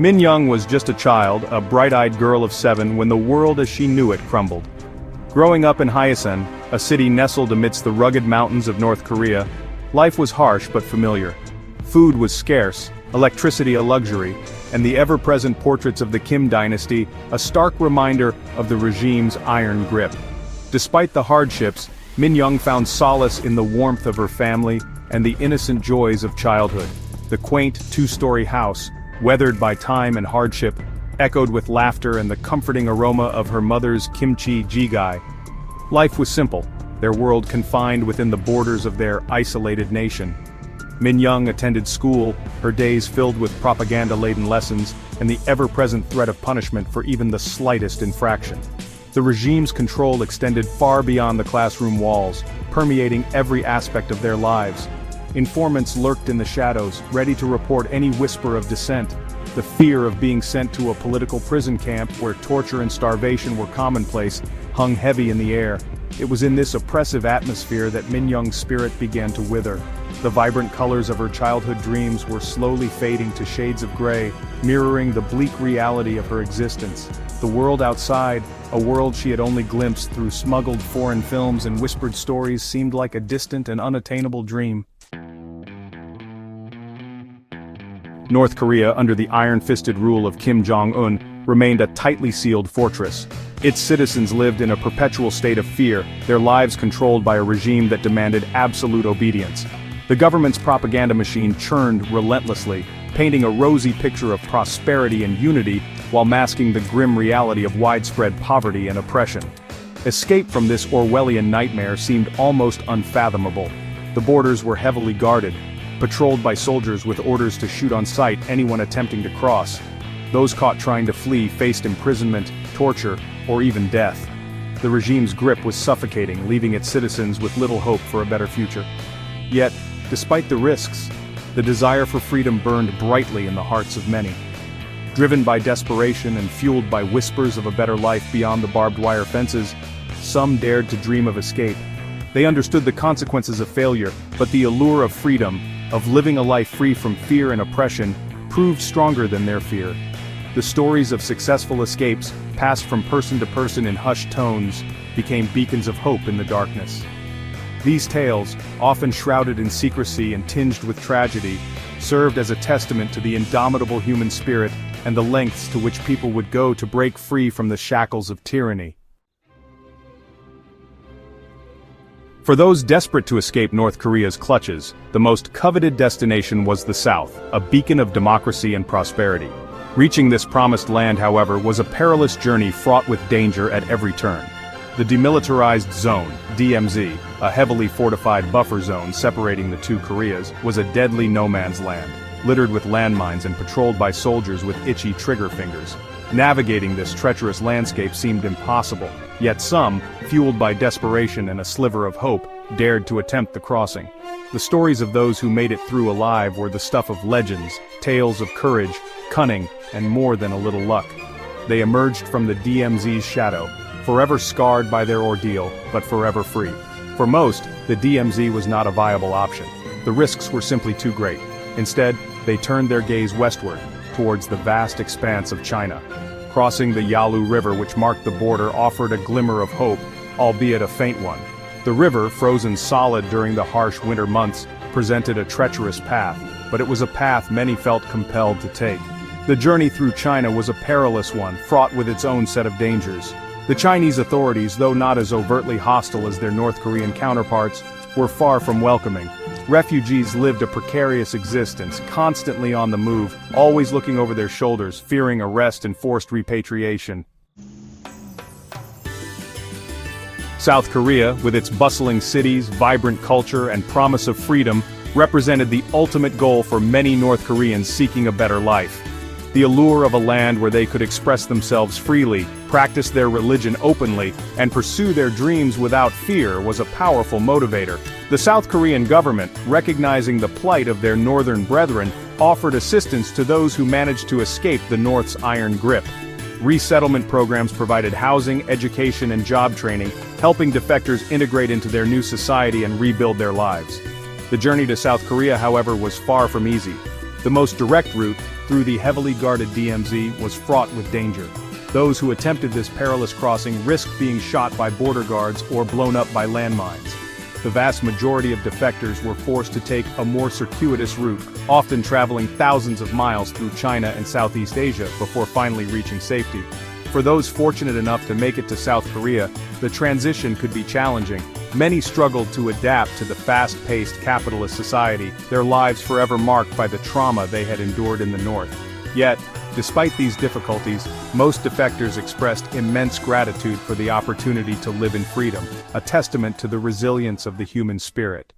Min Young was just a child, a bright-eyed girl of 7 when the world as she knew it crumbled. Growing up in Hyesan, a city nestled amidst the rugged mountains of North Korea, life was harsh but familiar. Food was scarce, electricity a luxury, and the ever-present portraits of the Kim dynasty a stark reminder of the regime's iron grip. Despite the hardships, Min Young found solace in the warmth of her family and the innocent joys of childhood. The quaint, 2-story house, weathered by time and hardship, echoed with laughter and the comforting aroma of her mother's kimchi jjigae. Life was simple, their world confined within the borders of their isolated nation. Min Young attended school, her days filled with propaganda-laden lessons and the ever-present threat of punishment for even the slightest infraction. The regime's control extended far beyond the classroom walls, permeating every aspect of their lives. Informants lurked in the shadows, ready to report any whisper of dissent. The fear of being sent to a political prison camp where torture and starvation were commonplace hung heavy in the air. It was in this oppressive atmosphere that Min Young's spirit began to wither. The vibrant colors of her childhood dreams were slowly fading to shades of gray, mirroring the bleak reality of her existence. The world outside, a world she had only glimpsed through smuggled foreign films and whispered stories, seemed like a distant and unattainable dream. North Korea, under the iron-fisted rule of Kim Jong-un, remained a tightly sealed fortress. Its citizens lived in a perpetual state of fear, their lives controlled by a regime that demanded absolute obedience. The government's propaganda machine churned relentlessly, painting a rosy picture of prosperity and unity while masking the grim reality of widespread poverty and oppression. Escape from this Orwellian nightmare seemed almost unfathomable. The borders were heavily guarded, patrolled by soldiers with orders to shoot on sight anyone attempting to cross. Those caught trying to flee faced imprisonment, torture, or even death. The regime's grip was suffocating, leaving its citizens with little hope for a better future. Yet, despite the risks, the desire for freedom burned brightly in the hearts of many. Driven by desperation and fueled by whispers of a better life beyond the barbed wire fences, some dared to dream of escape. They understood the consequences of failure, but the allure of freedom, of living a life free from fear and oppression, proved stronger than their fear. The stories of successful escapes, passed from person to person in hushed tones, became beacons of hope in the darkness. These tales, often shrouded in secrecy and tinged with tragedy, served as a testament to the indomitable human spirit and the lengths to which people would go to break free from the shackles of tyranny. For those desperate to escape North Korea's clutches, the most coveted destination was the South, a beacon of democracy and prosperity. Reaching this promised land, however, was a perilous journey fraught with danger at every turn. The Demilitarized Zone, DMZ, a heavily fortified buffer zone separating the two Koreas, was a deadly no-man's land, littered with landmines and patrolled by soldiers with itchy trigger fingers. Navigating this treacherous landscape seemed impossible, yet some, fueled by desperation and a sliver of hope, dared to attempt the crossing. The stories of those who made it through alive were the stuff of legends, tales of courage, cunning, and more than a little luck. They emerged from the DMZ's shadow, forever scarred by their ordeal, but forever free. For most, the DMZ was not a viable option. The risks were simply too great. Instead, they turned their gaze westward, towards the vast expanse of China. Crossing the Yalu River, which marked the border, offered a glimmer of hope, albeit a faint one. The river, frozen solid during the harsh winter months, presented a treacherous path, but it was a path many felt compelled to take. The journey through China was a perilous one, fraught with its own set of dangers. The Chinese authorities, though not as overtly hostile as their North Korean counterparts, were far from welcoming. Refugees lived a precarious existence, constantly on the move, always looking over their shoulders, fearing arrest and forced repatriation. South Korea, with its bustling cities, vibrant culture, and promise of freedom, represented the ultimate goal for many North Koreans seeking a better life. The allure of a land where they could express themselves freely, practice their religion openly, and pursue their dreams without fear was a powerful motivator. The South Korean government, recognizing the plight of their northern brethren, offered assistance to those who managed to escape the North's iron grip. Resettlement programs provided housing, education, and job training, helping defectors integrate into their new society and rebuild their lives. The journey to South Korea, however, was far from easy. The most direct route, through the heavily guarded DMZ, was fraught with danger. Those who attempted this perilous crossing risked being shot by border guards or blown up by landmines. The vast majority of defectors were forced to take a more circuitous route, often traveling thousands of miles through China and Southeast Asia before finally reaching safety. For those fortunate enough to make it to South Korea, the transition could be challenging. Many struggled to adapt to the fast-paced capitalist society, their lives forever marked by the trauma they had endured in the North. Yet, despite these difficulties, most defectors expressed immense gratitude for the opportunity to live in freedom, a testament to the resilience of the human spirit.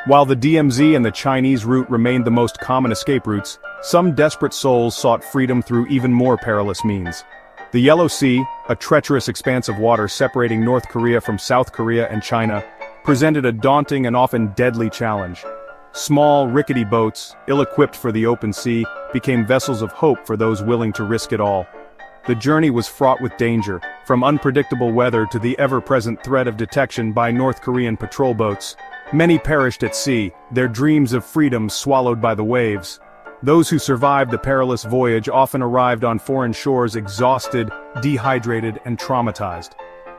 While the DMZ and the Chinese route remained the most common escape routes, some desperate souls sought freedom through even more perilous means. The Yellow Sea, a treacherous expanse of water separating North Korea from South Korea and China, presented a daunting and often deadly challenge. Small, rickety boats, ill-equipped for the open sea, became vessels of hope for those willing to risk it all. The journey was fraught with danger, from unpredictable weather to the ever-present threat of detection by North Korean patrol boats. Many perished at sea, their dreams of freedom swallowed by the waves. Those who survived the perilous voyage often arrived on foreign shores exhausted, dehydrated, and traumatized.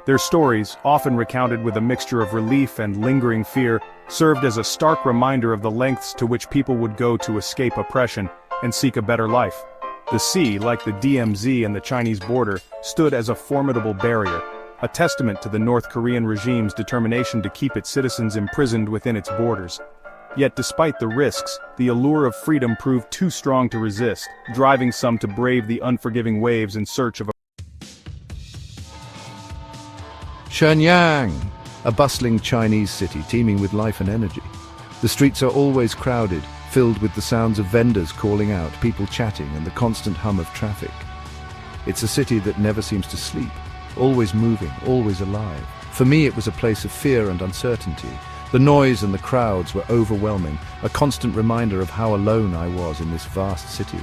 Their stories, often recounted with a mixture of relief and lingering fear, served as a stark reminder of the lengths to which people would go to escape oppression and seek a better life. The sea, like the DMZ and the Chinese border, stood as a formidable barrier, a testament to the North Korean regime's determination to keep its citizens imprisoned within its borders. Yet despite the risks, the allure of freedom proved too strong to resist, driving some to brave the unforgiving waves in search of Shenyang, a bustling Chinese city teeming with life and energy. The streets are always crowded, filled with the sounds of vendors calling out, people chatting, and the constant hum of traffic. It's a city that never seems to sleep, always moving, always alive. For me, it was a place of fear and uncertainty. The noise and the crowds were overwhelming, a constant reminder of how alone I was in this vast city.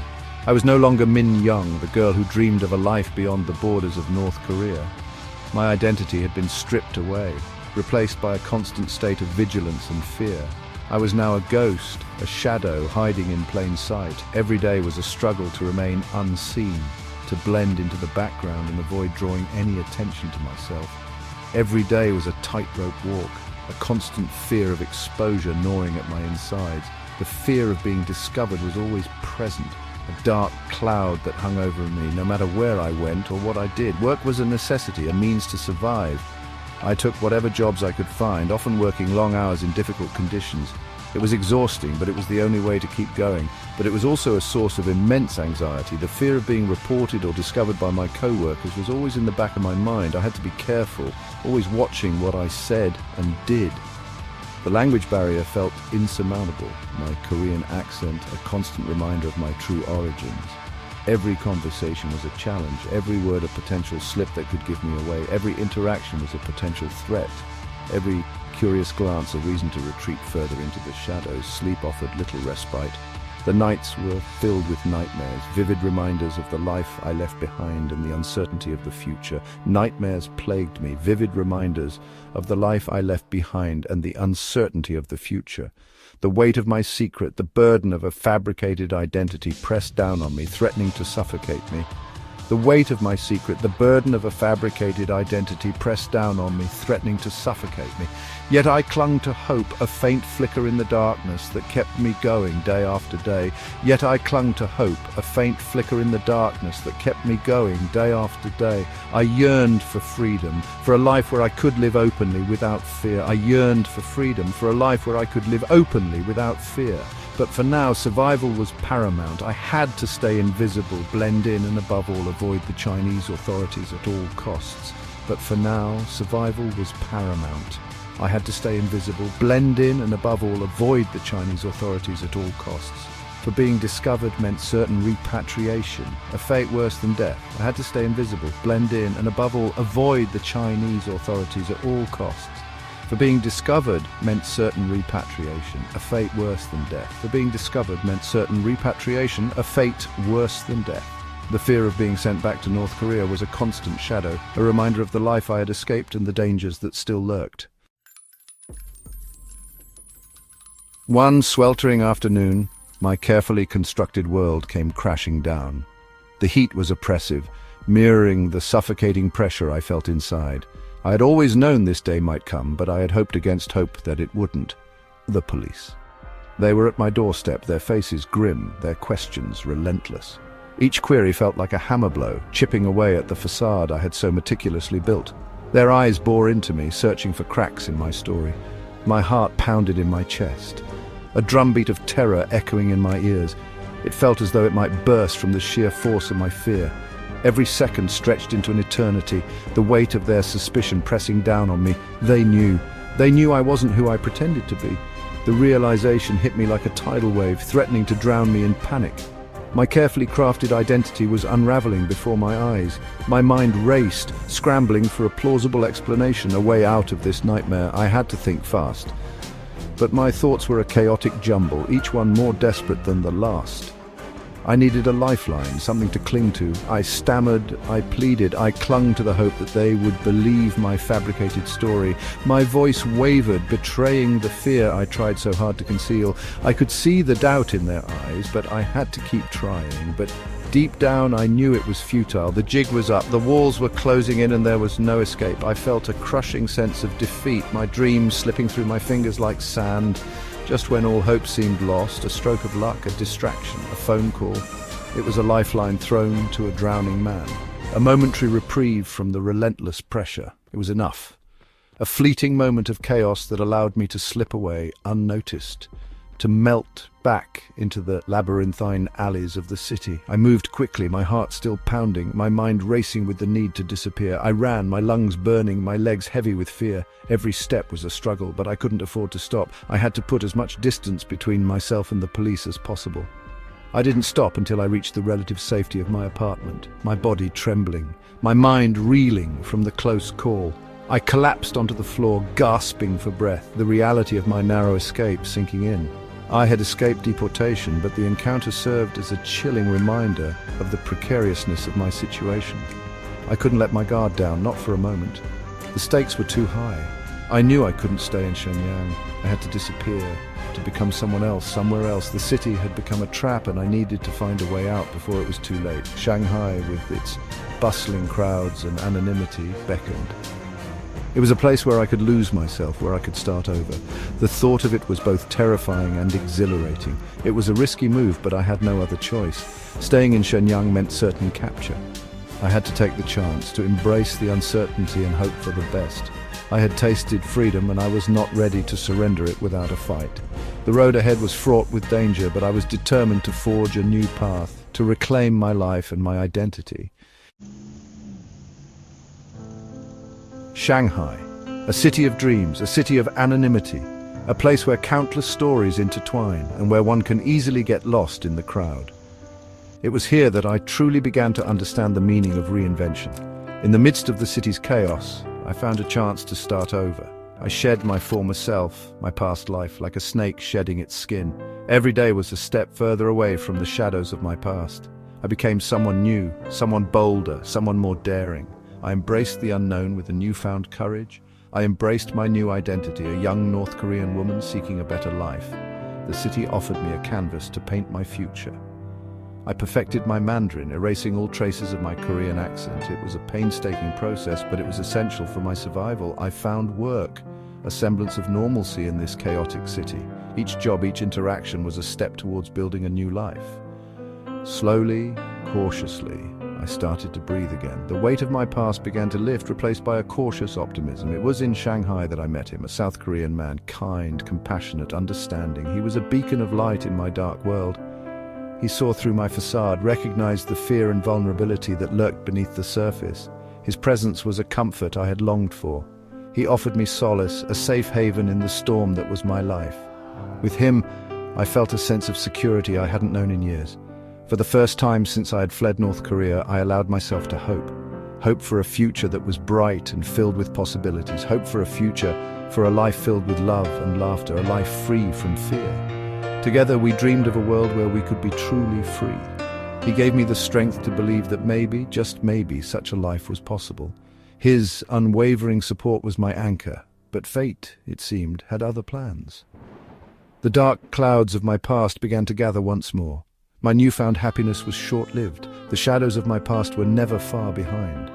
I was no longer Min Young, the girl who dreamed of a life beyond the borders of North Korea. My identity had been stripped away, replaced by a constant state of vigilance and fear. I was now a ghost, a shadow hiding in plain sight. Every day was a struggle to remain unseen, to blend into the background and avoid drawing any attention to myself. Every day was a tightrope walk, a constant fear of exposure gnawing at my insides. The fear of being discovered was always present, a dark cloud that hung over me no matter where I went or what I did. Work was a necessity, a means to survive. I took whatever jobs I could find, often working long hours in difficult conditions. It was exhausting, but it was the only way to keep going. But it was also a source of immense anxiety. The fear of being reported or discovered by my co-workers was always in the back of my mind. I had to be careful, always watching what I said and did. The language barrier felt insurmountable, my Korean accent a constant reminder of my true origins. Every conversation was a challenge, every word a potential slip that could give me away, every interaction was a potential threat, every curious glance a reason to retreat further into the shadows. Sleep offered little respite. The nights were filled with nightmares, vivid reminders of the life I left behind and the uncertainty of the future. Nightmares plagued me, vivid reminders of the life I left behind and the uncertainty of the future. The weight of my secret, the burden of a fabricated identity pressed down on me, threatening to suffocate me. The weight of my secret, the burden of a fabricated identity pressed down on me, threatening to suffocate me. Yet I clung to hope, a faint flicker in the darkness that kept me going day after day. Yet I clung to hope, a faint flicker in the darkness that kept me going day after day. I yearned for freedom, for a life where I could live openly without fear. I yearned for freedom, for a life where I could live openly without fear. But for now, survival was paramount. I had to stay invisible, blend in, and above all, avoid the Chinese authorities at all costs. But for now, survival was paramount. I had to stay invisible, blend in, and above all, avoid the Chinese authorities at all costs. For being discovered meant certain repatriation, a fate worse than death. I had to stay invisible, blend in, and above all, avoid the Chinese authorities at all costs. For being discovered meant certain repatriation, a fate worse than death. For being discovered meant certain repatriation, a fate worse than death. The fear of being sent back to North Korea was a constant shadow, a reminder of the life I had escaped and the dangers that still lurked. One sweltering afternoon, my carefully constructed world came crashing down. The heat was oppressive, mirroring the suffocating pressure I felt inside. I had always known this day might come, but I had hoped against hope that it wouldn't. The police. They were at my doorstep, their faces grim, their questions relentless. Each query felt like a hammer blow, chipping away at the facade I had so meticulously built. Their eyes bore into me, searching for cracks in my story. My heart pounded in my chest, a drumbeat of terror echoing in my ears. It felt as though it might burst from the sheer force of my fear. Every second stretched into an eternity, the weight of their suspicion pressing down on me. They knew I wasn't who I pretended to be. The realization hit me like a tidal wave, threatening to drown me in panic. My carefully crafted identity was unraveling before my eyes. My mind raced, scrambling for a plausible explanation, a way out of this nightmare. I had to think fast. But my thoughts were a chaotic jumble, each one more desperate than the last. I needed a lifeline, something to cling to. I stammered, I pleaded, I clung to the hope that they would believe my fabricated story. My voice wavered, betraying the fear I tried so hard to conceal. I could see the doubt in their eyes, but I had to keep trying. But deep down, I knew it was futile. The jig was up, the walls were closing in, and there was no escape. I felt a crushing sense of defeat, my dreams slipping through my fingers like sand. Just when all hope seemed lost, a stroke of luck, a distraction, a phone call. It was a lifeline thrown to a drowning man. A momentary reprieve from the relentless pressure. It was enough. A fleeting moment of chaos that allowed me to slip away unnoticed, to melt back into the labyrinthine alleys of the city. I moved quickly, my heart still pounding, my mind racing with the need to disappear. I ran, my lungs burning, my legs heavy with fear. Every step was a struggle, but I couldn't afford to stop. I had to put as much distance between myself and the police as possible. I didn't stop until I reached the relative safety of my apartment, my body trembling, my mind reeling from the close call. I collapsed onto the floor, gasping for breath, the reality of my narrow escape sinking in. I had escaped deportation, but the encounter served as a chilling reminder of the precariousness of my situation. I couldn't let my guard down, not for a moment. The stakes were too high. I knew I couldn't stay in Shenyang. I had to disappear, to become someone else, somewhere else. The city had become a trap, and I needed to find a way out before it was too late. Shanghai, with its bustling crowds and anonymity, beckoned. It was a place where I could lose myself, where I could start over. The thought of it was both terrifying and exhilarating. It was a risky move, but I had no other choice. Staying in Shenyang meant certain capture. I had to take the chance, to embrace the uncertainty and hope for the best. I had tasted freedom, and I was not ready to surrender it without a fight. The road ahead was fraught with danger, but I was determined to forge a new path, to reclaim my life and my identity. Shanghai, a city of dreams, a city of anonymity, a place where countless stories intertwine and where one can easily get lost in the crowd. It was here that I truly began to understand the meaning of reinvention. In the midst of the city's chaos, I found a chance to start over. I shed my former self, my past life, like a snake shedding its skin. Every day was a step further away from the shadows of my past. I became someone new, someone bolder, someone more daring. I embraced the unknown with a newfound courage. I embraced my new identity, a young North Korean woman seeking a better life. The city offered me a canvas to paint my future. I perfected my Mandarin, erasing all traces of my Korean accent. It was a painstaking process, but it was essential for my survival. I found work, a semblance of normalcy in this chaotic city. Each job, each interaction was a step towards building a new life. Slowly, cautiously, I started to breathe again. The weight of my past began to lift, replaced by a cautious optimism. It was in Shanghai that I met him, a South Korean man, kind, compassionate, understanding. He was a beacon of light in my dark world. He saw through my facade, recognized the fear and vulnerability that lurked beneath the surface. His presence was a comfort I had longed for. He offered me solace, a safe haven in the storm that was my life. With him, I felt a sense of security I hadn't known in years. For the first time since I had fled North Korea, I allowed myself to hope. Hope for a future that was bright and filled with possibilities. Hope for a future, for a life filled with love and laughter, a life free from fear. Together we dreamed of a world where we could be truly free. He gave me the strength to believe that maybe, just maybe, such a life was possible. His unwavering support was my anchor, but fate, it seemed, had other plans. The dark clouds of my past began to gather once more. My newfound happiness was short-lived. The shadows of my past were never far behind.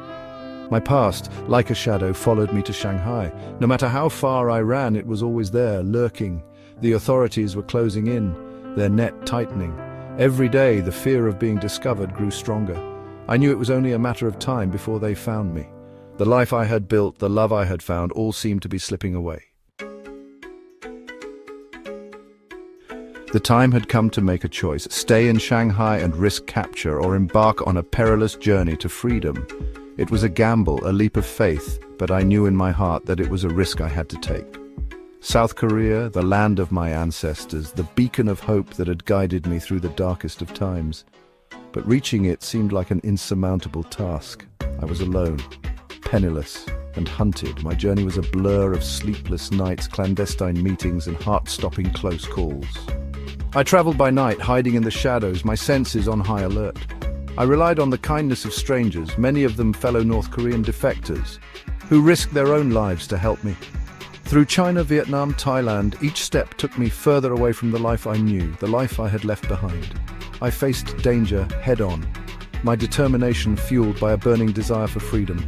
My past, like a shadow, followed me to Shanghai. No matter how far I ran, it was always there, lurking. The authorities were closing in, their net tightening. Every day, the fear of being discovered grew stronger. I knew it was only a matter of time before they found me. The life I had built, the love I had found, all seemed to be slipping away. The time had come to make a choice: stay in Shanghai and risk capture, or embark on a perilous journey to freedom. It was a gamble, a leap of faith, but I knew in my heart that it was a risk I had to take. South Korea, the land of my ancestors, the beacon of hope that had guided me through the darkest of times. But reaching it seemed like an insurmountable task. I was alone, penniless, and hunted. My journey was a blur of sleepless nights, clandestine meetings, and heart-stopping close calls. I traveled by night, hiding in the shadows, my senses on high alert. I relied on the kindness of strangers, many of them fellow North Korean defectors, who risked their own lives to help me. Through China, Vietnam, Thailand, each step took me further away from the life I knew, the life I had left behind. I faced danger head-on, my determination fueled by a burning desire for freedom.